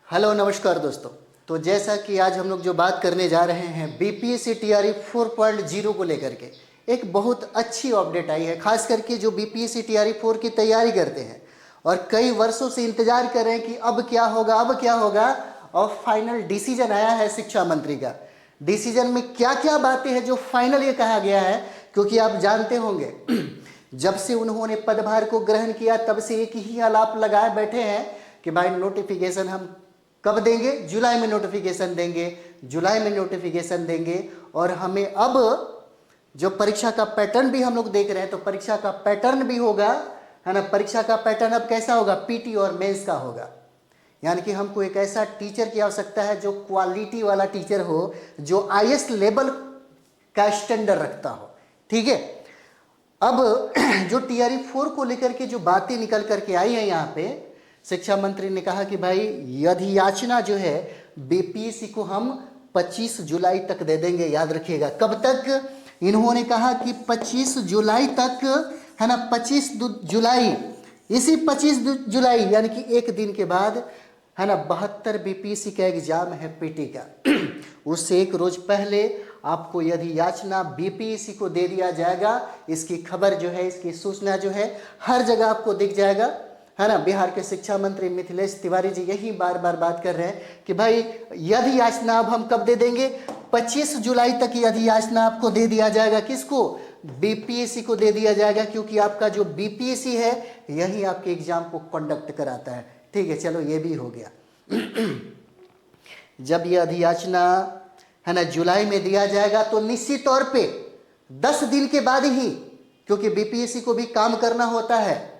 Hello नमस्कार दोस्तों। तो जैसा कि आज हम लोग जो बात करने जा रहे हैं बीपीएससी टीआरई 4.0 को लेकर के, एक बहुत अच्छी अपडेट आई है। खास करके जो बीपीएससी टीआरई 4 की तैयारी करते हैं और कई वर्षों से इंतजार कर रहे हैं कि अब क्या होगा अब क्या होगा, और फाइनल डिसीजन आया है शिक्षा मंत्री का। डिसीजन में क्या क्या बातें हैं जो फाइनल ये कहा गया है, क्योंकि आप जानते होंगे जब से उन्होंने पदभार को ग्रहण किया तब से एक ही आलाप लगाए बैठे हैं कि भाई नोटिफिकेशन हम कब देंगे, जुलाई में नोटिफिकेशन देंगे, जुलाई में नोटिफिकेशन देंगे। और हमें अब जो परीक्षा का पैटर्न भी हम लोग देख रहे हैं, तो परीक्षा का पैटर्न भी होगा, है ना। परीक्षा का पैटर्न अब कैसा होगा, पीटी और मेंस का होगा। यानी कि हमको एक ऐसा टीचर की आवश्यकता है जो क्वालिटी वाला टीचर हो, जो आईएएस लेवल का स्टैंडर्ड रखता हो। ठीक है। अब जो टीआरई 4 को लेकर के जो बातें निकल करके आई है, यहाँ पे शिक्षा मंत्री ने कहा कि भाई अधियाचना जो है बीपीएससी को हम 25 जुलाई तक दे देंगे। याद रखिएगा, कब तक? इन्होंने कहा कि 25 जुलाई तक, है ना। 25 जुलाई, इसी 25 जुलाई यानी कि एक दिन के बाद, है ना, 72 बीपीएससी का एग्जाम है पीटी का। उससे एक रोज पहले आपको अधियाचना बीपीएससी को दे दिया जाएगा। इसकी खबर जो है, इसकी सूचना जो है हर जगह आपको दिख जाएगा, है ना। बिहार के शिक्षा मंत्री मिथिलेश तिवारी जी यही बार बार बात कर रहे हैं कि भाई अधियाचना अब हम कब दे देंगे, 25 जुलाई तक ये अधियाचना आपको दे दिया जाएगा। किसको? बीपीएससी को दे दिया जाएगा, क्योंकि आपका जो बीपीएससी है यही आपके एग्जाम को कंडक्ट कराता है। ठीक है, चलो ये भी हो गया। जब ये अधियाचना, है ना, जुलाई में दिया जाएगा तो निश्चित तौर पे 10 दिन के बाद ही, क्योंकि बीपीएससी को भी काम करना होता है,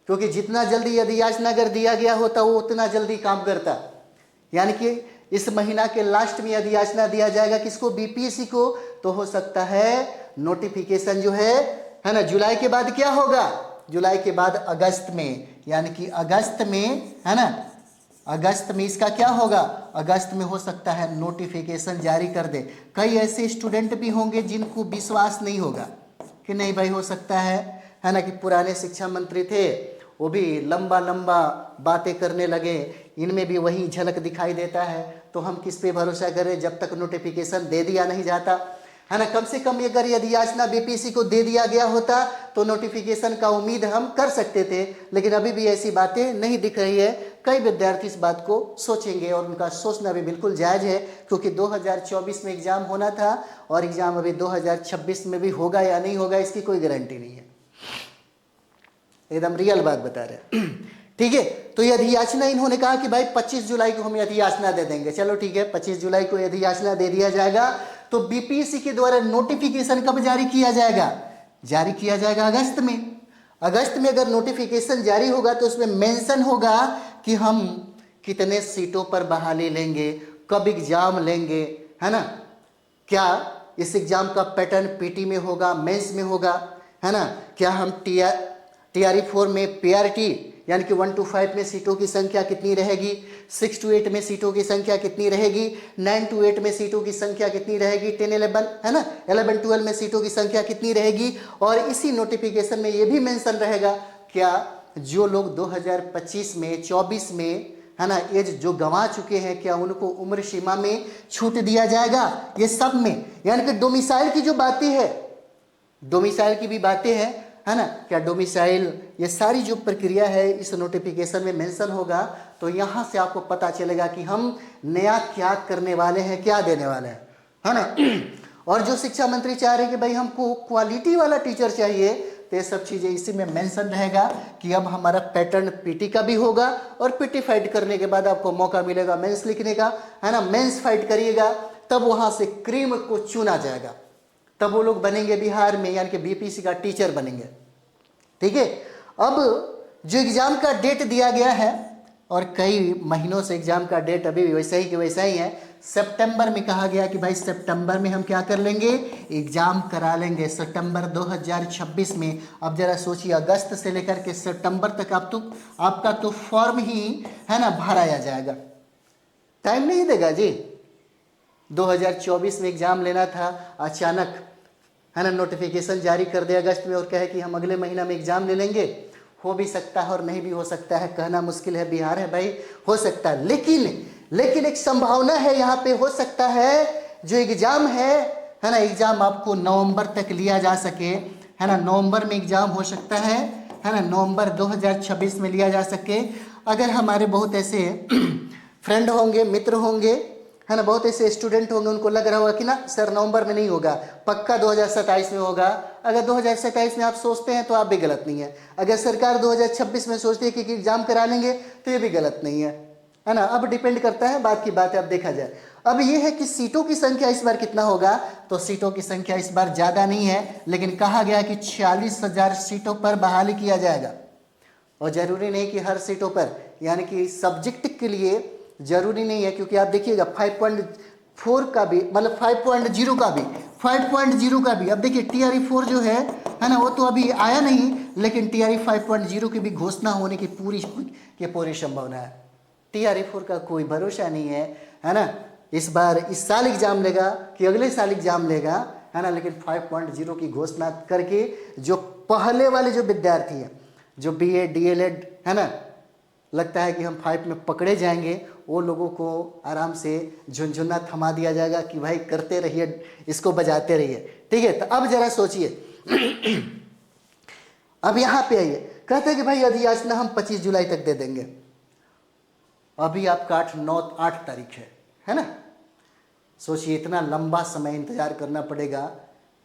क्योंकि जितना जल्दी अधियाचना अगर दिया गया होता वो उतना जल्दी काम करता। यानी कि इस महीना के लास्ट में अधियाचना दिया जाएगा किसको, बीपीएससी को। तो हो सकता है नोटिफिकेशन जो है ना, जुलाई के बाद क्या होगा, जुलाई के बाद अगस्त में, यानी कि अगस्त में, है ना, अगस्त में इसका क्या होगा, अगस्त में हो सकता है नोटिफिकेशन जारी कर दे। कई ऐसे स्टूडेंट भी होंगे जिनको विश्वास नहीं होगा कि नहीं भाई हो सकता है ना, कि पुराने शिक्षा मंत्री थे वो भी लंबा लंबा बातें करने लगे, इनमें भी वही झलक दिखाई देता है, तो हम किस पे भरोसा करें जब तक नोटिफिकेशन दे दिया नहीं जाता, है ना। कम से कम अगर अधियाचना बीपीएससी को दे दिया गया होता तो नोटिफिकेशन का उम्मीद हम कर सकते थे, लेकिन अभी भी ऐसी बातें नहीं दिख रही है। कई विद्यार्थी इस बात को सोचेंगे और उनका सोचना भी बिल्कुल जायज़ है, क्योंकि 2024 में एग्जाम होना था और एग्जाम अभी 2026 में भी होगा या नहीं होगा इसकी कोई गारंटी नहीं है। एकदम रियल बात बता रहे हैं। ठीक है, तो ये अधियाचना इन्होंने कहा कि भाई 25 जुलाई को हम अधियाचना दे देंगे। चलो ठीक है, 25 जुलाई को अधियाचना दे दिया जाएगा। तो बीपीएससी के द्वारा नोटिफिकेशन कब जारी किया जाएगा, जारी किया जाएगा अगस्त में। अगस्त में अगर नोटिफिकेशन जारी होगा तो उसमें मेंशन होगा कि हम कितने सीटों पर बहाली लेंगे, कब एग्जाम लेंगे, है ना। क्या इस एग्जाम का पैटर्न पीटी में होगा, मेंस में होगा, है ना। क्या हम टीआरई 4 में पीआरटी यानी कि 1 to 5 में सीटों की संख्या कितनी रहेगी, 6 to 8 में सीटों की संख्या कितनी रहेगी, 9 to 8 में सीटों की संख्या कितनी रहेगी, 10 11, है ना, 11 12 में सीटों की संख्या कितनी रहेगी। और इसी नोटिफिकेशन में ये भी मेंशन रहेगा क्या जो लोग 2025 में 24 में, है ना, एज जो गंवा चुके हैं, क्या उनको उम्र सीमा में छूट दिया जाएगा। ये सब में, यानी कि डोमिसाइल की जो बातें है, डोमिसाइल की भी बातें हैं, है ना, क्या डोमिसाइल, ये सारी जो प्रक्रिया है इस नोटिफिकेशन में मेंशन होगा। तो यहाँ से आपको पता चलेगा कि हम नया क्या करने वाले हैं, क्या देने वाले हैं, है ना। और जो शिक्षा मंत्री चाह रहे हैं कि भाई हमको क्वालिटी वाला टीचर चाहिए, तो ये सब चीज़ें इसी में मेंशन रहेगा कि अब हमारा पैटर्न पीटी का भी होगा और पीटी फाइट करने के बाद आपको मौका मिलेगा मेंस लिखने का, है ना। मेंस फाइट करिएगा तब वहाँ से क्रीम को चुना जाएगा, तब वो लोग बनेंगे बिहार में, यानी कि बीपीएससी का टीचर बनेंगे। ठीक है। अब जो एग्ज़ाम का डेट दिया गया है, और कई महीनों से एग्ज़ाम का डेट अभी भी वैसा ही कि वैसा ही है, सितंबर में कहा गया कि भाई सितंबर में हम क्या कर लेंगे, एग्ज़ाम करा लेंगे, सितंबर 2026 में। अब जरा सोचिए, अगस्त से लेकर के सितंबर तक आपका तो फॉर्म ही, है ना, भराया जाएगा, टाइम नहीं देगा जी। 2024 में एग्जाम लेना था, अचानक, है ना, नोटिफिकेशन जारी कर दे अगस्त में और कहे कि हम अगले महीना में एग्जाम ले लेंगे, हो भी सकता है और नहीं भी हो सकता है, कहना मुश्किल है, बिहार है भाई, हो सकता है। लेकिन एक संभावना है यहाँ पे, हो सकता है जो एग्जाम है ना, एग्जाम आपको नवंबर तक लिया जा सके, है ना, नवंबर में एग्जाम हो सकता है ना, नवंबर 2026 में लिया जा सके। अगर हमारे बहुत ऐसे फ्रेंड होंगे, मित्र होंगे, है ना, बहुत ऐसे स्टूडेंट होंगे, उनको लग रहा होगा कि ना सर नवंबर में नहीं होगा, पक्का 2027 में होगा। अगर 2027 में आप सोचते हैं तो आप भी गलत नहीं है। अगर सरकार 2026 में सोचती है कि एग्जाम करा लेंगे तो ये भी गलत नहीं है ना। अब डिपेंड करता है, बात की बात है, अब देखा जाए। अब ये है कि सीटों की संख्या इस बार कितना होगा, तो सीटों की संख्या इस बार ज़्यादा नहीं है, लेकिन कहा गया कि 46,000 सीटों पर बहाली किया जाएगा। और ज़रूरी नहीं कि हर सीटों पर, यानी कि सब्जेक्ट के लिए ज़रूरी नहीं है, क्योंकि आप देखिएगा 5.4 का भी, मतलब 5.0 का भी, 5.0 का भी। अब देखिए TRE 4 जो है ना, वो तो अभी आया नहीं, लेकिन TRE 5.0 की भी घोषणा होने की पूरी संभावना है। TRE 4 का कोई भरोसा नहीं है ना। इस बार इस साल एग्जाम लेगा कि अगले साल एग्जाम लेगा, है ना, लेकिन 5.0 की घोषणा करके जो पहले वाले जो विद्यार्थी हैं, जो BA DLED, है ना, लगता है कि हम 5 में पकड़े जाएंगे, वो लोगों को आराम से झुनझुना थमा दिया जाएगा कि भाई करते रहिए, इसको बजाते रहिए, ठीक है। तो अब जरा सोचिए, अब यहाँ पे आइए, कहते हैं कि भाई अधियाचना हम 25 जुलाई तक दे देंगे। अभी आपका 8 तारीख है ना। सोचिए इतना लंबा समय इंतजार करना पड़ेगा।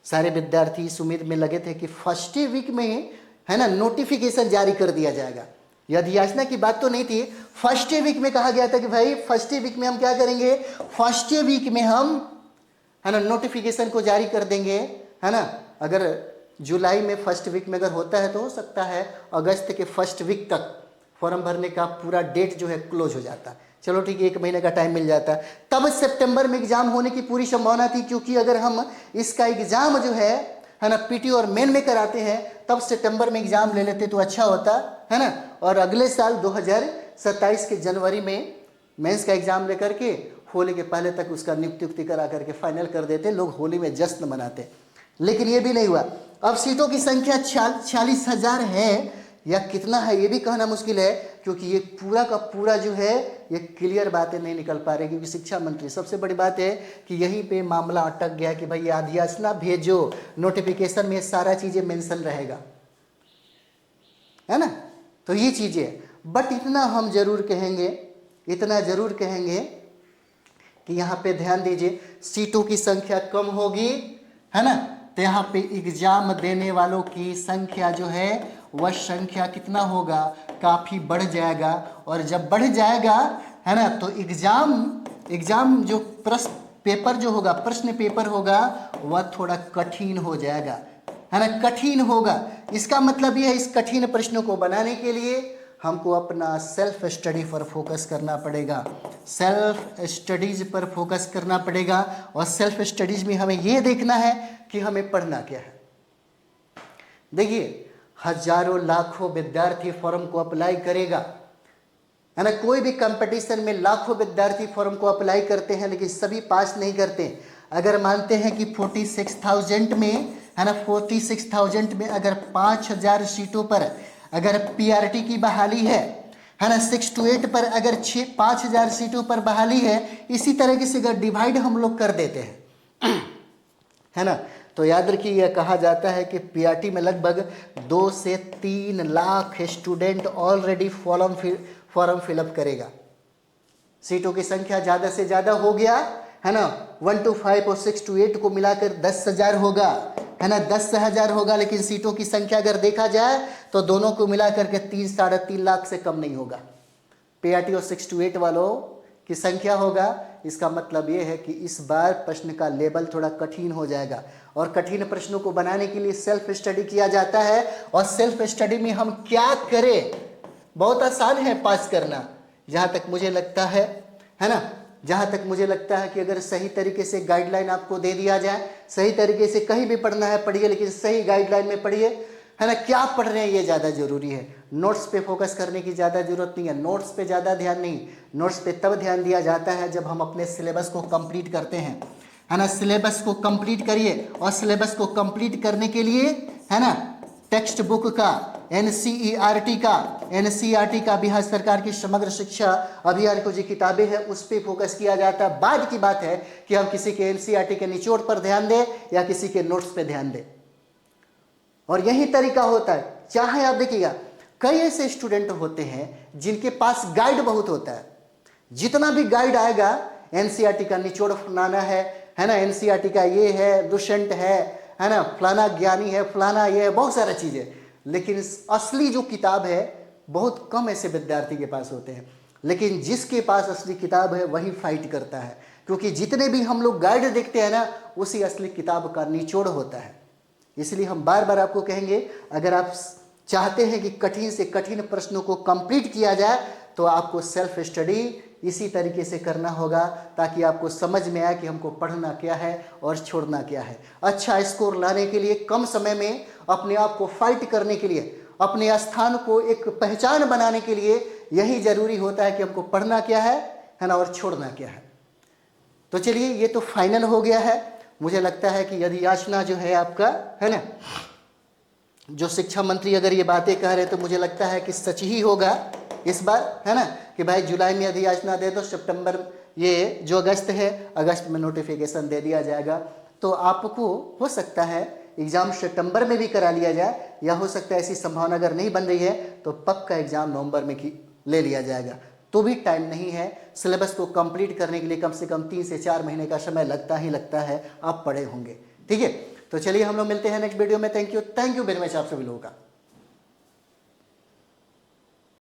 सारे विद्यार्थी इस उम्मीद में लगे थे कि फर्स्ट वीक में, है ना, नोटिफिकेशन जारी कर दिया जाएगा। यह अधियाचना की बात तो नहीं थी, फर्स्ट वीक में कहा गया था कि भाई फर्स्ट वीक में हम क्या करेंगे, फर्स्ट वीक में हम, है ना, नोटिफिकेशन को जारी कर देंगे, है ना। अगर जुलाई में फर्स्ट वीक में अगर होता है तो हो सकता है अगस्त के फर्स्ट वीक तक फॉर्म भरने का पूरा डेट जो है क्लोज हो जाता। चलो ठीक है, 1 महीने का टाइम मिल जाता। तब सितंबर में एग्जाम होने की पूरी संभावना थी, क्योंकि अगर हम इसका एग्जाम जो है ना, PT और मेन में कराते हैं, तब सितंबर में एग्जाम ले लेते तो अच्छा होता, है ना। और अगले साल 2027 के जनवरी में मेंस का एग्जाम लेकर के होली के पहले तक उसका नियुक्ति करा करके फाइनल कर देते, लोग होली में जश्न मनाते। लेकिन ये भी नहीं हुआ। अब सीटों की संख्या 46,000 है या कितना है ये भी कहना मुश्किल है, क्योंकि ये पूरा का पूरा जो है ये क्लियर बातें नहीं निकल पा रही। क्योंकि शिक्षा मंत्री, सबसे बड़ी बात है कि यहीं पे मामला अटक गया कि भाई अधियाचना भेजो, नोटिफिकेशन में सारा चीज़ें मेंशन रहेगा, है ना। तो ये चीज़ें, बट इतना हम जरूर कहेंगे, इतना जरूर कहेंगे कि यहाँ पे ध्यान दीजिए, सीटों की संख्या कम होगी, है ना, तो यहाँ पे एग्जाम देने वालों की संख्या जो है वह संख्या कितना होगा, काफ़ी बढ़ जाएगा। और जब बढ़ जाएगा, है ना, तो एग्जाम जो प्रश्न पेपर जो होगा, प्रश्न पेपर होगा, वह थोड़ा कठिन हो जाएगा, है ना, कठिन होगा। इसका मतलब यह है, इस कठिन प्रश्नों को बनाने के लिए हमको अपना सेल्फ स्टडी पर फोकस करना पड़ेगा, सेल्फ स्टडीज पर फोकस करना पड़ेगा। और सेल्फ स्टडीज में हमें यह देखना है कि हमें पढ़ना क्या है। देखिए, हजारों लाखों विद्यार्थी फॉर्म को अप्लाई करेगा, है ना। कोई भी कंपटीशन में लाखों विद्यार्थी फॉर्म को अप्लाई करते हैं, लेकिन सभी पास नहीं करते। अगर मानते हैं कि 46,000 में, है ना, 46,000 में अगर 5,000 सीटों पर अगर PRT की बहाली है ना, 6 to 8 पर अगर 5,000 सीटों पर बहाली है, इसी तरीके से अगर डिवाइड हम लोग कर देते हैं, है ना, तो याद रखिए, यह कहा जाता है कि PRT में लगभग 2 से 3 lakh student already form fill up करेगा। सीटों की संख्या ज़्यादा से ज़्यादा हो गया, है ना, 1 to 5 और 6 to 8 को मिलाकर 10,000 होगा, है ना, 10,000 होगा। लेकिन सीटों की संख्या अगर देखा जाए तो दोनों को मिलाकर के 3-3.5 लाख से कम नहीं होगा। PRT और 6 to 8 वालों की संख्या होगा। इसका मतलब ये है कि इस बार प्रश्न का लेवल थोड़ा कठिन हो जाएगा। और कठिन प्रश्नों को बनाने के लिए सेल्फ स्टडी किया जाता है। और सेल्फ स्टडी में हम क्या करें, बहुत आसान है पास करना, जहाँ तक मुझे लगता है ना, जहाँ तक मुझे लगता है कि अगर सही तरीके से गाइडलाइन आपको दे दिया जाए, सही तरीके से कहीं भी पढ़ना है पढ़िए, लेकिन सही गाइडलाइन में पढ़िए, है ना। क्या पढ़ रहे हैं ये ज़्यादा जरूरी है, नोट्स पे फोकस करने की ज़्यादा जरूरत नहीं है। नोट्स पे ज़्यादा ध्यान नहीं, नोट्स पे तब ध्यान दिया जाता है जब हम अपने सिलेबस को कंप्लीट करते हैं, है ना। सिलेबस को कंप्लीट करिए, और सिलेबस को कंप्लीट करने के लिए, है ना, टेक्स्ट बुक का एनसीईआरटी का बिहार सरकार की समग्र शिक्षा अभियान को जो किताबें हैं उस पर फोकस किया जाता है। बाद की बात है कि हम किसी के एनसीईआरटी के निचोड़ पर ध्यान दें या किसी के नोट्स पे ध्यान दें, और यही तरीका होता है। चाहे आप देखिएगा, कई ऐसे स्टूडेंट होते हैं जिनके पास गाइड बहुत होता है, जितना भी गाइड आएगा एनसीईआरटी का निचोड़ फलाना है ना, एनसीईआरटी का ये है, दुष्यंत है ना, फलाना ज्ञानी है, फलाना ये है, बहुत सारा चीजें, लेकिन असली जो किताब है बहुत कम ऐसे विद्यार्थी के पास होते हैं। लेकिन जिसके पास असली किताब है वही फाइट करता है, क्योंकि जितने भी हम लोग गाइड देखते हैं ना, उसी असली किताब का निचोड़ होता है। इसलिए हम बार बार आपको कहेंगे, अगर आप चाहते हैं कि कठिन से कठिन प्रश्नों को कंप्लीट किया जाए तो आपको सेल्फ स्टडी इसी तरीके से करना होगा, ताकि आपको समझ में आए कि हमको पढ़ना क्या है और छोड़ना क्या है। अच्छा स्कोर लाने के लिए, कम समय में अपने आप को फाइट करने के लिए, अपने स्थान को एक पहचान बनाने के लिए यही जरूरी होता है कि हमको पढ़ना क्या है ना, और छोड़ना क्या है। तो चलिए, ये तो फाइनल हो गया है। मुझे लगता है कि यदि याचना जो है आपका, है ना, जो शिक्षा मंत्री अगर ये बातें कह रहे तो मुझे लगता है कि सच ही होगा इस बार, है ना, कि भाई जुलाई में अधियाचना दे दो, सितंबर, ये जो अगस्त है, अगस्त में नोटिफिकेशन दे दिया जाएगा। तो आपको हो सकता है एग्जाम सितंबर में भी करा लिया जाए, या हो सकता है ऐसी संभावना अगर नहीं बन रही है तो पक्का एग्जाम नवंबर में ले लिया जाएगा। तो भी टाइम नहीं है, सिलेबस को कंप्लीट करने के लिए कम से कम 3 से 4 महीने का समय लगता ही लगता है। आप पढ़े होंगे, ठीक है। तो चलिए हम लोग मिलते हैं नेक्स्ट वीडियो में। थैंक यू वेरी मच आप सभी लोगों का।